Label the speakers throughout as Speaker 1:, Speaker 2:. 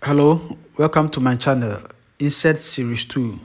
Speaker 1: Hello, welcome to my channel, Insect Series 2.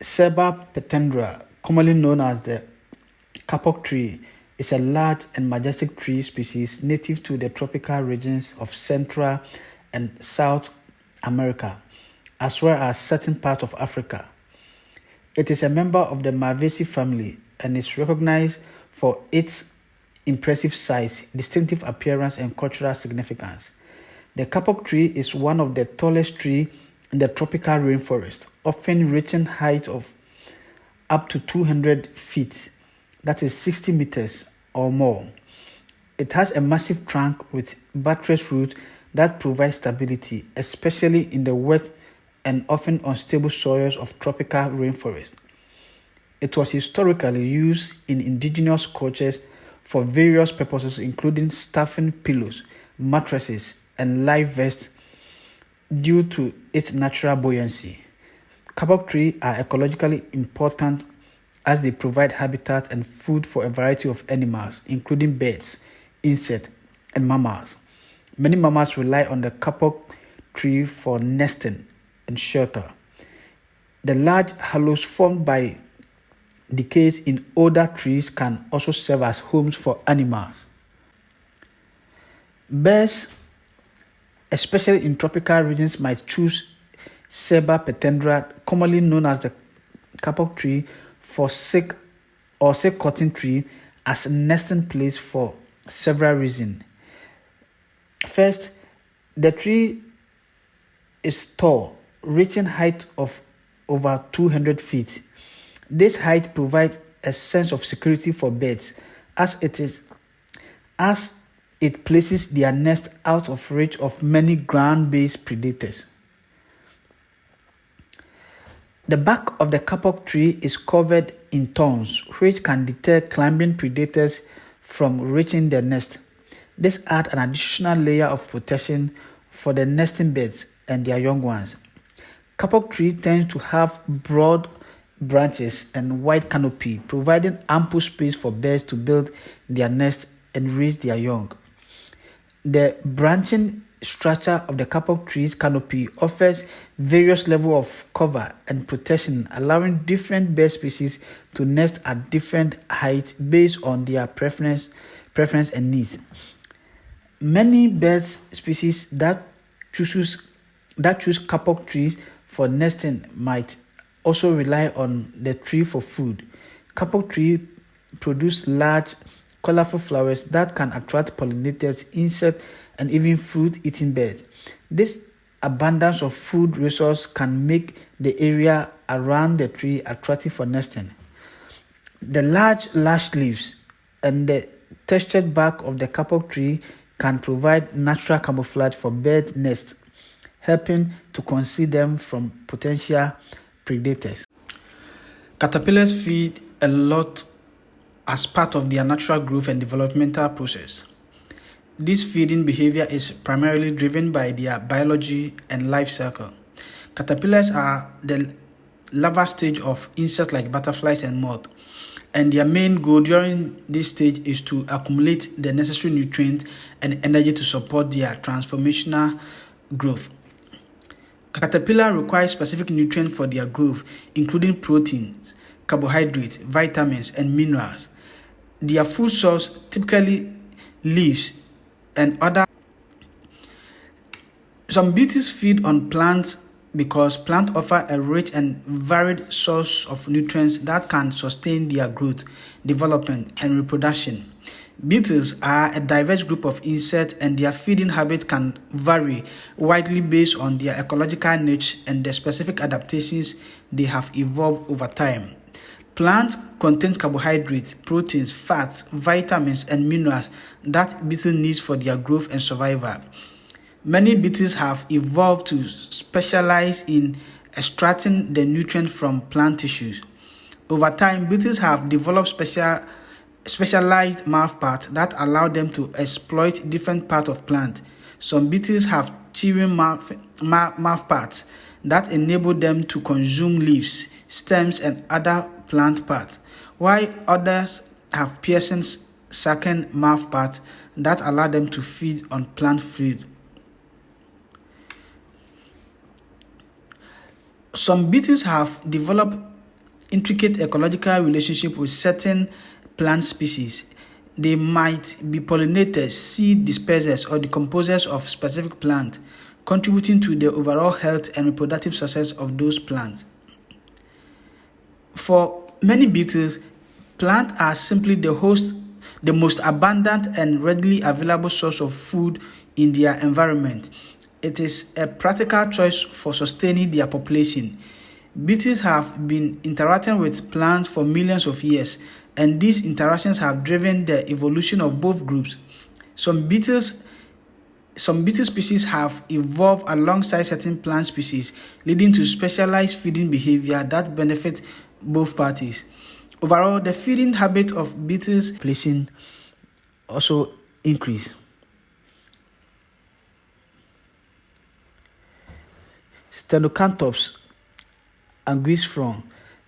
Speaker 1: Ceiba petendra, commonly known as the kapok tree, is a large and majestic tree species native to the tropical regions of Central and South America, as well as certain parts of Africa. It is a member of the Malvaceae family and is recognized for its impressive size, distinctive appearance, and cultural significance. The kapok tree is one of the tallest trees in the tropical rainforest, often reaching height of up to 200 feet, that is 60 meters or more. It has a massive trunk with buttress roots that provide stability, especially in the wet and often unstable soils of tropical rainforest. It was historically used in indigenous cultures for various purposes, including stuffing pillows, mattresses, and life vests due to its natural buoyancy. Kapok trees are ecologically important as they provide habitat and food for a variety of animals, including birds, insects, and mammals. Many mammals rely on the kapok tree for nesting and shelter. The large hollows formed by decays in older trees can also serve as homes for animals. Birds, especially in tropical regions, might choose Ceiba petendra, commonly known as the kapok tree, for silk cotton tree as a nesting place for several reasons. First, the tree is tall, reaching height of over 200 feet. This height provides a sense of security for birds as it places their nest out of reach of many ground-based predators. The bark of the kapok tree is covered in thorns, which can deter climbing predators from reaching the nest. This adds an additional layer of protection for the nesting birds and their young ones. Kapok trees tend to have broad branches and wide canopy, providing ample space for birds to build their nest and raise their young. The branching structure of the kapok tree's canopy offers various levels of cover and protection, allowing different bird species to nest at different heights based on their preference and needs. Many bird species that choose kapok trees for nesting might also rely on the tree for food. Kapok trees produce large, colorful flowers that can attract pollinators, insects, and even fruit-eating birds. This abundance of food resource can make the area around the tree attractive for nesting. The large lash leaves and the textured bark of the kapok tree can provide natural camouflage for bird nests, helping to conceal them from potential predators. Caterpillars feed a lot as part of their natural growth and developmental process. This feeding behavior is primarily driven by their biology and life cycle. Caterpillars are the larval stage of insects like butterflies and moths, and their main goal during this stage is to accumulate the necessary nutrients and energy to support their transformational growth. Caterpillars require specific nutrients for their growth, including proteins, carbohydrates, vitamins, and minerals. Their food source typically leaves and other. Some beetles feed on plants because plants offer a rich and varied source of nutrients that can sustain their growth, development, and reproduction. Beetles are a diverse group of insects, and their feeding habits can vary widely based on their ecological niche and the specific adaptations they have evolved over time. Plants contain carbohydrates, proteins, fats, vitamins, and minerals that beetles need for their growth and survival. Many beetles have evolved to specialize in extracting the nutrients from plant tissues. Over time, beetles have developed specialized mouthparts that allow them to exploit different parts of plant. Some beetles have chewing mouthparts that enable them to consume leaves, stems, and other plant parts, while others have piercing sucking mouthparts that allow them to feed on plant food. Some beetles have developed intricate ecological relationship with certain plant species. They might be pollinators, seed dispersers, or decomposers of specific plants, contributing to the overall health and reproductive success of those plants. For many beetles, plants are simply the most abundant and readily available source of food in their environment. It is a practical choice for sustaining their population. Beetles have been interacting with plants for millions of years, and these interactions have driven the evolution of both groups. Some beetles some beetle species have evolved alongside certain plant species, leading to specialized feeding behavior that benefits both parties. Overall, the feeding habit of beetles population also increase. Stenocanthops anguisfron,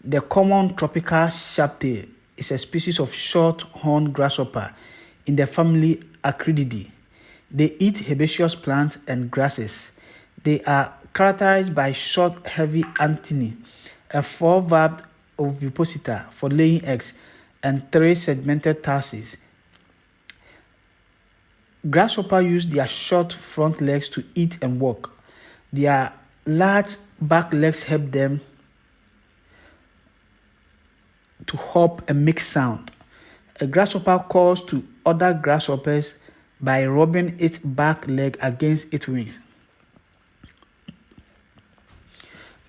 Speaker 1: the common tropical sharptail, is a species of short-horned grasshopper in the family Acridiidae. They eat herbaceous plants and grasses. They are characterized by short, heavy antennae, a four-valved ovipositor for laying eggs, and three segmented tarsi. Grasshoppers use their short front legs to eat and walk. Their large back legs help them to hop and make sound. A grasshopper calls to other grasshoppers by rubbing its back leg against its wings.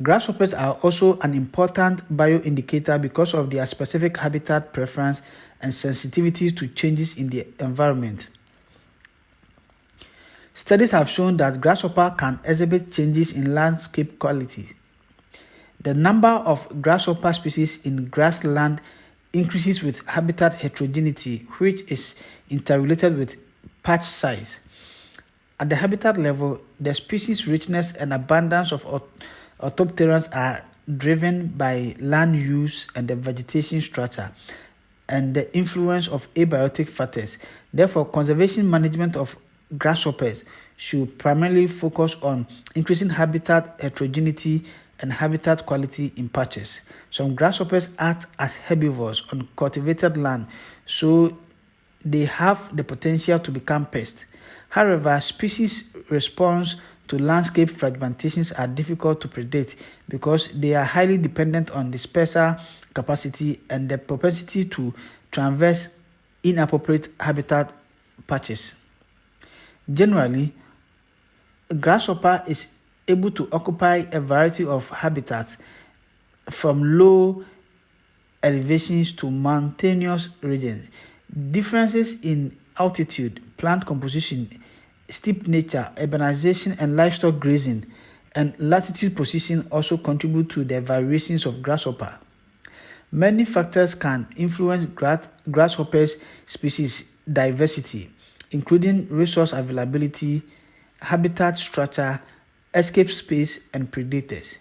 Speaker 1: Grasshoppers are also an important bioindicator because of their specific habitat preference and sensitivity to changes in the environment. Studies have shown that grasshoppers can exhibit changes in landscape quality. The number of grasshopper species in grassland increases with habitat heterogeneity, which is interrelated with patch size. At the habitat level, the species richness and abundance of orthopterans are driven by land use and the vegetation structure and the influence of abiotic factors. Therefore, conservation management of grasshoppers should primarily focus on increasing habitat heterogeneity and habitat quality in patches. Some grasshoppers act as herbivores on cultivated land, so they have the potential to become pests. However, species response to landscape fragmentations are difficult to predict because they are highly dependent on dispersal capacity and the propensity to traverse inappropriate habitat patches. Generally, a grasshopper is able to occupy a variety of habitats from low elevations to mountainous regions. Differences in altitude, plant composition, steep nature, urbanization, and livestock grazing, and latitude position also contribute to the variations of grasshopper. Many factors can influence grasshoppers' species diversity, including resource availability, habitat structure, escape space, and predators.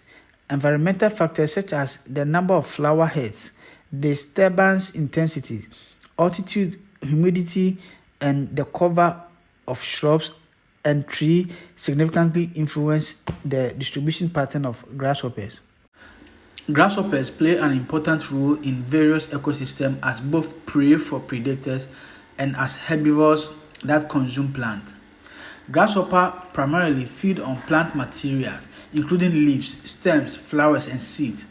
Speaker 1: Environmental factors such as the number of flower heads, disturbance intensity, altitude, humidity, and the cover of shrubs and trees significantly influence the distribution pattern of grasshoppers. Grasshoppers play an important role in various ecosystems as both prey for predators and as herbivores that consume plants. Grasshoppers primarily feed on plant materials, including leaves, stems, flowers, and seeds.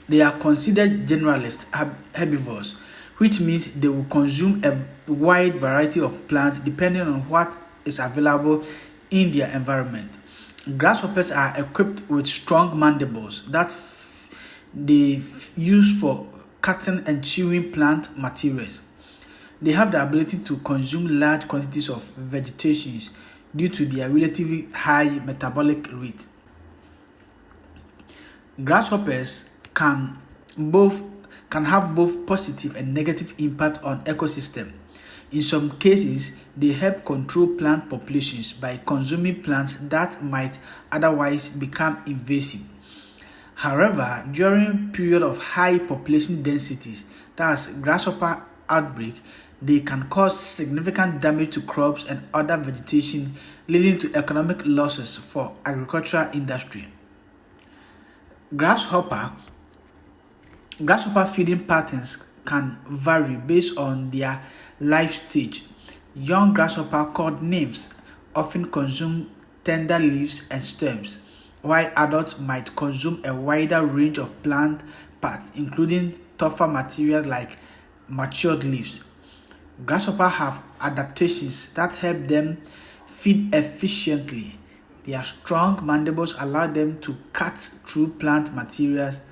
Speaker 1: They are considered generalist herbivores, which means they will consume a wide variety of plants depending on what is available in their environment. Grasshoppers are equipped with strong mandibles that they use for cutting and chewing plant materials. They have the ability to consume large quantities of vegetation due to their relatively high metabolic rate. Grasshoppers can have both positive and negative impact on ecosystem. In some cases, they help control plant populations by consuming plants that might otherwise become invasive. However, during period of high population densities, that's grasshopper outbreak, they can cause significant damage to crops and other vegetation, leading to economic losses for agricultural industry. Grasshopper feeding patterns can vary based on their life stage. Young grasshopper called nymphs often consume tender leaves and stems, while adults might consume a wider range of plant parts, including tougher materials like matured leaves. Grasshoppers have adaptations that help them feed efficiently. Their strong mandibles allow them to cut through plant materials,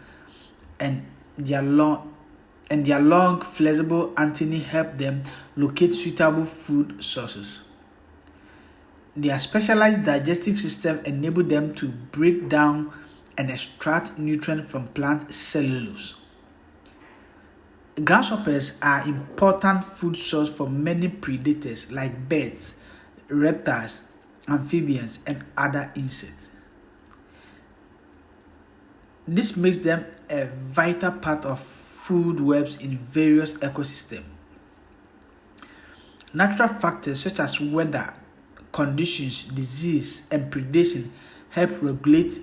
Speaker 1: and their long flexible antennae help them locate suitable food sources. Their specialized digestive system enable them to break down and extract nutrients from plant cellulose. Grasshoppers are important food source for many predators like birds, reptiles, amphibians, and other insects. This makes them a vital part of food webs in various ecosystems. Natural factors such as weather conditions, disease, and predation help regulate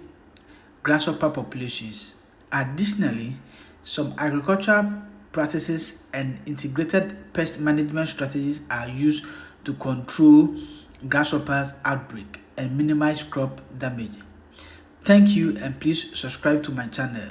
Speaker 1: grasshopper populations. Additionally, some agricultural practices and integrated pest management strategies are used to control grasshoppers outbreak and minimize crop damage. Thank you, and please subscribe to my channel.